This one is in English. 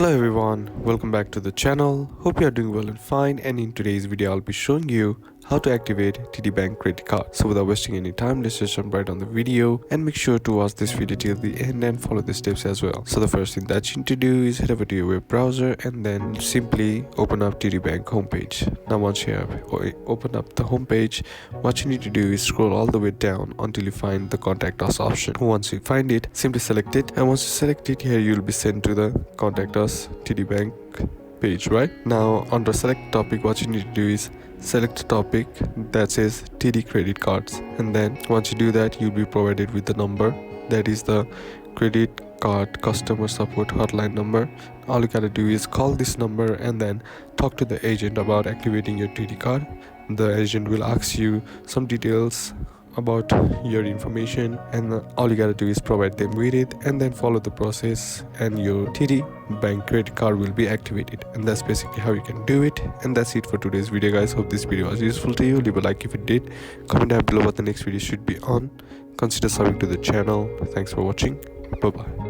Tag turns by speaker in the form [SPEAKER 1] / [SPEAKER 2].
[SPEAKER 1] Hello everyone, welcome back to the channel. Hope you are doing well and fine, and in today's video I'll be showing you how to activate TD Bank credit card. So without wasting any time, let's just jump right on the video and make sure to watch this video till the end and follow the steps as well. So the first thing that you need to do is head over to your web browser and then simply open up TD Bank homepage. Now once you have opened up the homepage, what you need to do is scroll all the way down until you find the contact us option. Once you find it, simply select it, and once you select it, here you'll be sent to the contact us TD Bank page. Right now, under select topic, what you need to do is select a topic that says TD credit cards, and then once you do that, you'll be provided with the number that is the credit card customer support hotline number. All you gotta do is call this number and then talk to the agent about activating your TD card. The agent will ask you some details about your information, and all you gotta do is provide them with it and then follow the process, and your TD Bank credit card will be activated. And that's basically how you can do it. And that's it for today's video, guys. Hope this video was useful to you. Leave a like if it did, comment down below what the next video should be on, consider subbing to the channel. Thanks for watching. Bye bye.